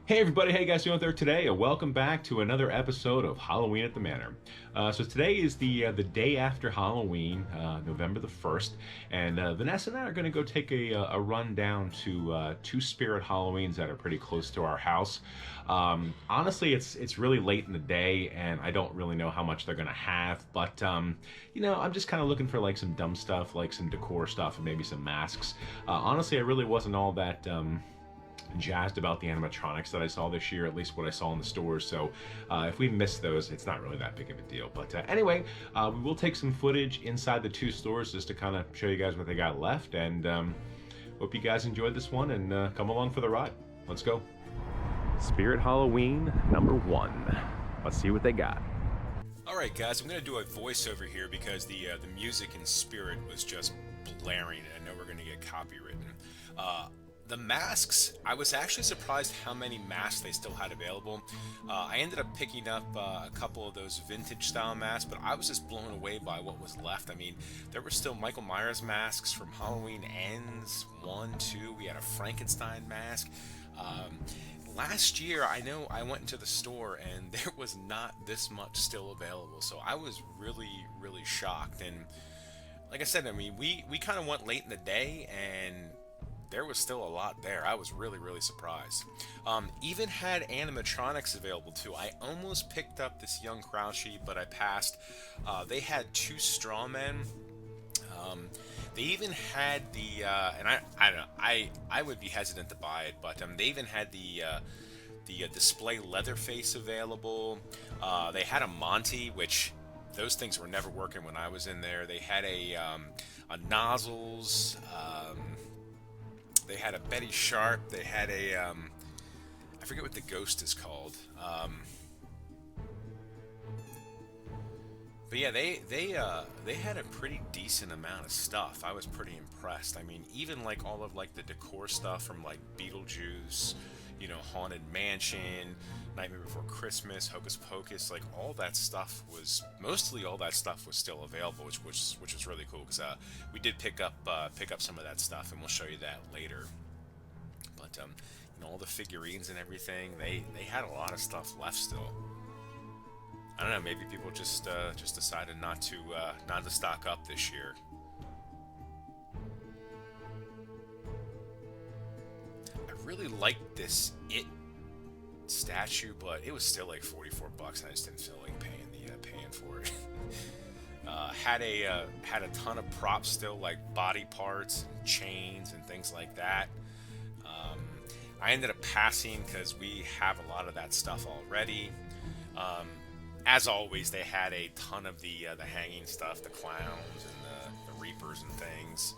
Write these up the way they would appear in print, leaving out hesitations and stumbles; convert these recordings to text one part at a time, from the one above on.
Hey everybody, how you guys doing out there today? Welcome back to another episode of Halloween at the Manor. So today is the day after Halloween, November the 1st, and Vanessa and I are going to go take a run down to two Spirit Halloweens that are pretty close to our house. Honestly, it's really late in the day, and I don't really know how much they're going to have, but I'm just kind of looking for like some dumb stuff, like some decor stuff, and maybe some masks. Honestly, I really wasn't all that jazzed about the animatronics that I saw this year, at least what I saw in the stores. So if we missed those, it's not really that big of a deal. But anyway, we will take some footage inside the two stores just to kind of show you guys what they got left. And hope you guys enjoyed this one and come along for the ride. Let's go. Spirit Halloween number 1. Let's see what they got. Alright guys, I'm going to do a voiceover here because the music in Spirit was just blaring and I know we're going to get copywritten. The masks, I was actually surprised how many masks they still had available. I ended up picking up a couple of those vintage style masks, but I was just blown away by what was left. I mean, there were still Michael Myers masks from Halloween Ends 1, 2. We had a Frankenstein mask. Last year, I know I went into the store and there was not this much still available, so I was really, really shocked. And like I said, I mean, we kind of went late in the day and there was still a lot there. I was really, really surprised. Even had animatronics available too. I almost picked up this young Crouchy, but I passed. They had two Strawmen. They even had the, and I don't know, I would be hesitant to buy it, but they even had the display Leatherface available. They had a Monty, which those things were never working when I was in there. They had a Nozzles. They had a Betty Sharp. They had a, I forget what the ghost is called. But yeah, they had a pretty decent amount of stuff. I was pretty impressed. I mean, even like all of like the decor stuff from like Beetlejuice, Haunted Mansion, Nightmare Before Christmas, Hocus Pocus, like mostly all that stuff was still available, which was really cool because we did pick up some of that stuff, and we'll show you that later. But all the figurines and everything, they had a lot of stuff left still. I don't know, maybe people just decided not to stock up this year. I really liked this It statue, but it was still like $44, and I just didn't feel like paying for it. Had a ton of props still, like body parts and chains and things like that. I ended up passing because we have a lot of that stuff already. As always, they had a ton of the hanging stuff, the clowns and the reapers and things.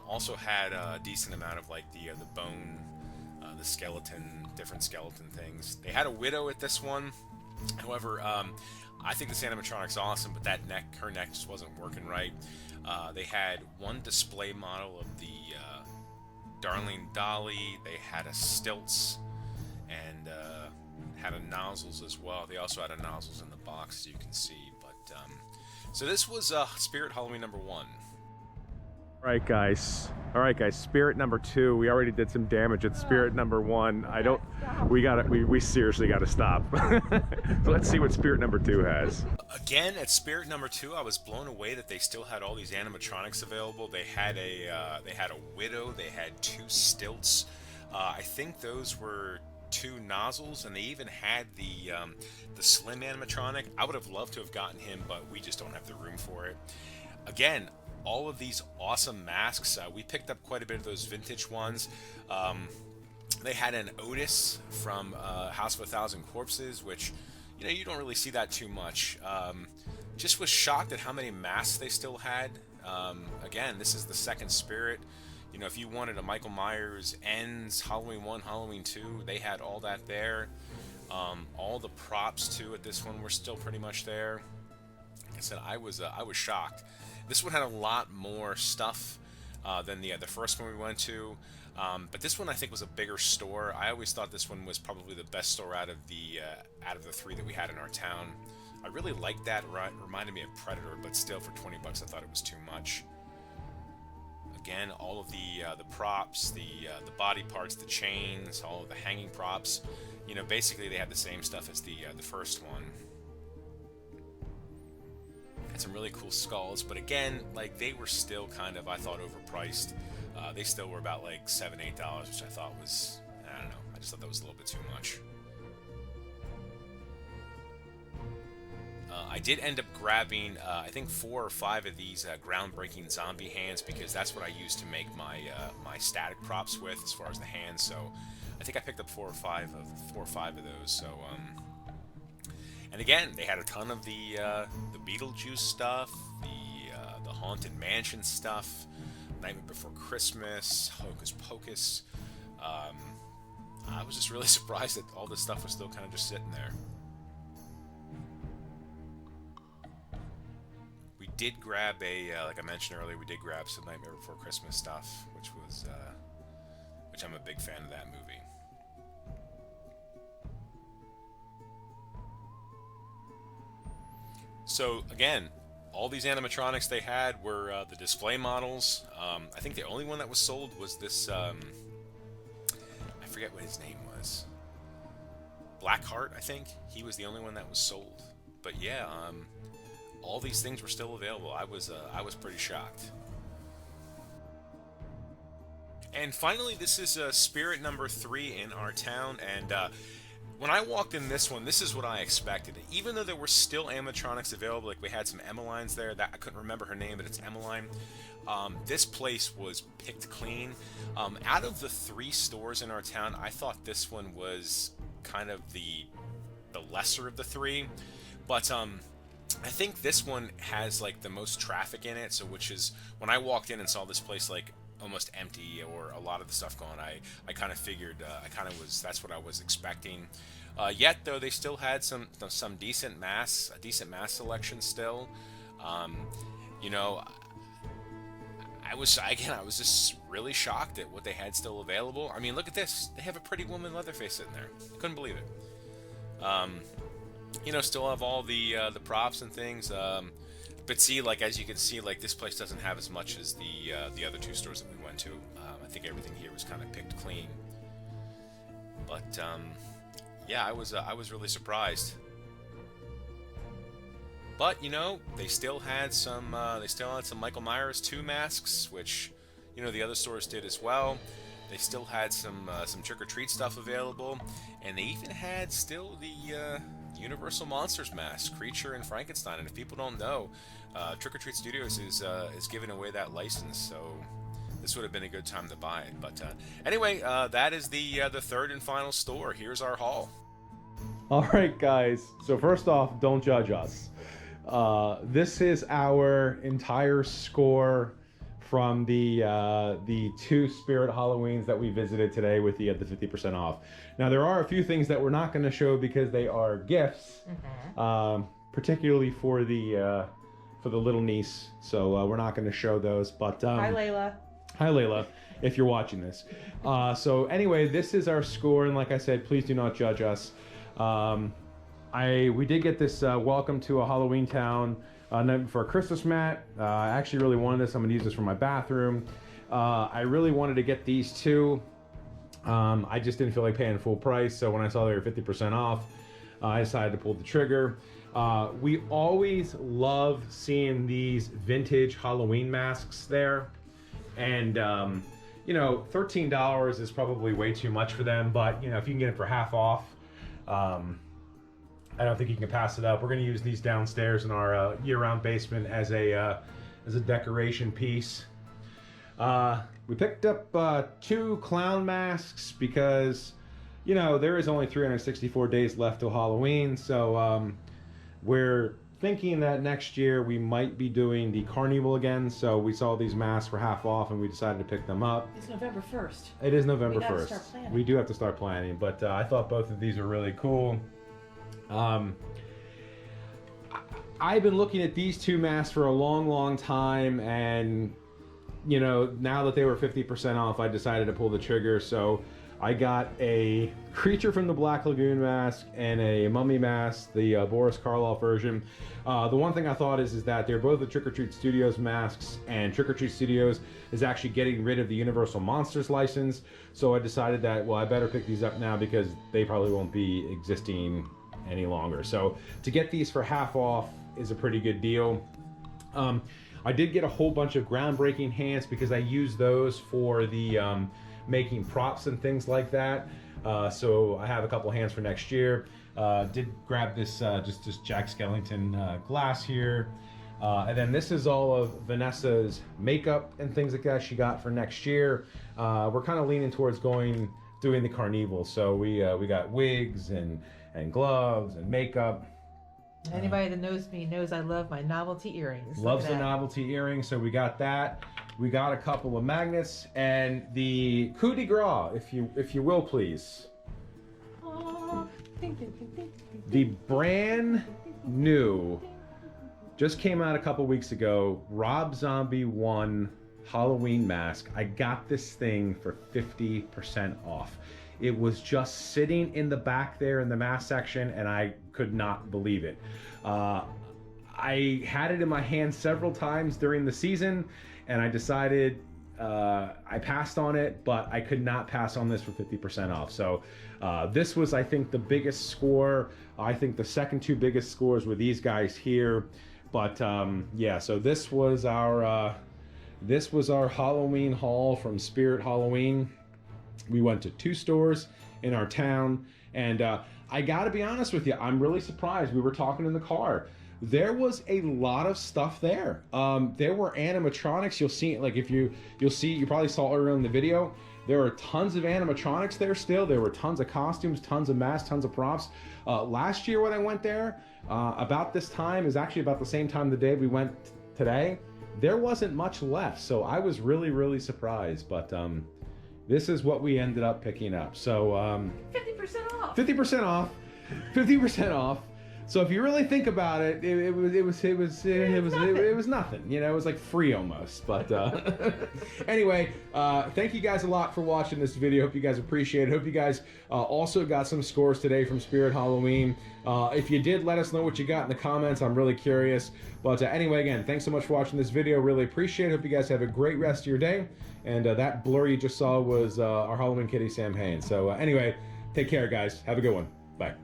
Also had a decent amount of like the bone, the skeleton, different skeleton things. They had a widow at this one. However, I think this animatronic's awesome, but her neck just wasn't working right. They had one display model of the Darling Dolly. They had a Stilts and had a Nozzles as well. They also had a Nozzles in the box, as you can see. But so this was Spirit Halloween number 1. All right, guys. Spirit number 2. We already did some damage at Spirit number 1. We seriously got to stop. So let's see what Spirit number 2 has. Again, at Spirit number 2, I was blown away that they still had all these animatronics available. They had a widow. They had 2 Stilts. I think those were 2 Nozzles, and they even had the Slim animatronic. I would have loved to have gotten him, but we just don't have the room for it. Again, all of these awesome masks. We picked up quite a bit of those vintage ones. They had an Otis from House of a Thousand Corpses, which you don't really see that too much. Just was shocked at how many masks they still had. Again, this is the second Spirit. If you wanted a Michael Myers Ends, Halloween 1, Halloween 2, they had all that there. All the props too at this one were still pretty much there. Like I said, I was shocked. This one had a lot more stuff than the first one we went to, but this one I think was a bigger store. I always thought this one was probably the best store out of the 3 that we had in our town. I really liked that. Reminded me of Predator, but still for $20 I thought it was too much. again, all of the props, the body parts, the chains, all of the hanging props. You know, basically they had the same stuff as the first one. Had some really cool skulls, but again, like they were still kind of, I thought, overpriced. They still were about like $7-8, which I thought was, I don't know, I just thought that was a little bit too much. I did end up grabbing, I think 4 or 5 of these groundbreaking zombie hands, because that's what I used to make my my static props with, as far as the hands. So I think I picked up 4 or 5 of those. So and again, they had a ton of the Beetlejuice stuff, the Haunted Mansion stuff, Nightmare Before Christmas, Hocus Pocus. I was just really surprised that all this stuff was still kind of just sitting there. We did grab like I mentioned earlier, we did grab some Nightmare Before Christmas stuff, which I'm a big fan of that movie. So again, all these animatronics they had were the display models. I think the only one that was sold was this, I forget what his name was. Blackheart, I think. He was the only one that was sold. But yeah, all these things were still available. I was pretty shocked. And finally, this is Spirit number 3 in our town, and when I walked in this one, this is what I expected. Even though there were still animatronics available, like we had some Emmeline there, that I couldn't remember her name, but it's Emmeline. This place was picked clean. Out of the 3 stores in our town, I thought this one was kind of the lesser of the 3, but I think this one has like the most traffic in it. So, which is when I walked in and saw this place like almost empty or a lot of the stuff going, I kind of figured, that's what I was expecting. Yet though, they still had some decent mass selection still. You know, I was just really shocked at what they had still available. I mean, look at this. They have a Pretty Woman Leatherface sitting there. Couldn't believe it. You know, still have all the props and things. But see, like, as you can see, like, this place doesn't have as much as the other 2 stores that we went to. I think everything here was kind of picked clean. But yeah, I was really surprised. But you know, they still had some Michael Myers 2 masks, which, you know, the other stores did as well. They still had some Trick or Treat stuff available, and they even had still the Universal Monsters mask, Creature and Frankenstein. And if people don't know, Trick or Treat Studios is giving away that license, so this would have been a good time to buy it. But anyway, that is the 3rd and final store. Here's our haul. All right, guys. So first off, don't judge us. This is our entire score from the 2 Spirit Halloweens that we visited today with the 50% off. Now there are a few things that we're not going to show because they are gifts, particularly for the little niece. So we're not going to show those. But hi, Layla. Hi, Layla, if you're watching this. So anyway, this is our score, and like I said, please do not judge us. We did get this Welcome to a Halloween Town for a Christmas mat. I actually really wanted this. I'm going to use this for my bathroom. I really wanted to get these 2. I just didn't feel like paying full price, so when I saw they were 50% off, I decided to pull the trigger. We always love seeing these vintage Halloween masks there, and you know, $13 is probably way too much for them, but you know, if you can get it for half off, I don't think you can pass it up. We're going to use these downstairs in our year-round basement as a decoration piece. We picked up 2 clown masks because, you know, there is only 364 days left till Halloween, so we're thinking that next year we might be doing the carnival again. So we saw these masks for half off and we decided to pick them up. It's November 1st. It is November 1st. We gotta start planning. We do have to start planning, but I thought both of these are really cool. I've been looking at these 2 masks for a long time, and you know, now that they were 50% off, I decided to pull the trigger. So I got a Creature from the Black Lagoon mask and a Mummy mask, the Boris Karloff version. The one thing I thought is that they're both the Trick or Treat Studios masks, and Trick or Treat Studios is actually getting rid of the Universal Monsters license. So I decided that, well, I better pick these up now because they probably won't be existing any longer. So to get these for half off is a pretty good deal. I did get a whole bunch of groundbreaking hands because I use those for the making props and things like that. So I have a couple hands for next year. Did grab this just Jack Skellington glass here. And then this is all of Vanessa's makeup and things like that she got for next year. We're kind of leaning towards doing the carnival. So we got wigs and gloves and makeup. Anybody that knows me knows I love my novelty earrings. Loves the novelty earrings, so we got that. We got a couple of magnets and the coup de grace, if you will, please. The brand new, just came out a couple weeks ago, Rob Zombie 1 Halloween mask. I got this thing for 50% off. It was just sitting in the back there in the mask section, and I could not believe it. I had it in my hand several times during the season, and I decided I passed on it, but I could not pass on this for 50% off. So this was, I think, the biggest score. I think the second two biggest scores were these guys here. But yeah, so this was our Halloween haul from Spirit Halloween. We went to 2 stores in our town, and I gotta be honest with you, I'm really surprised. We were talking in the car. There was a lot of stuff there. There were animatronics. You'll see, like you probably saw earlier in the video, there are tons of animatronics there still. There were tons of costumes, tons of masks, tons of props. Last year when I went there, about this time, is actually about the same time the day we went today, there wasn't much left. So I was really, really surprised, but this is what we ended up picking up. So 50% off. 50% off. 50% off. So if you really think about it, it was nothing. You know, it was like free almost. But anyway, thank you guys a lot for watching this video. Hope you guys appreciate it. Hope you guys also got some scores today from Spirit Halloween. If you did, let us know what you got in the comments. I'm really curious. But anyway, again, thanks so much for watching this video. Really appreciate it. Hope you guys have a great rest of your day. And that blur you just saw was our Halloween kitty, Sam Hain. So anyway, take care, guys. Have a good one. Bye.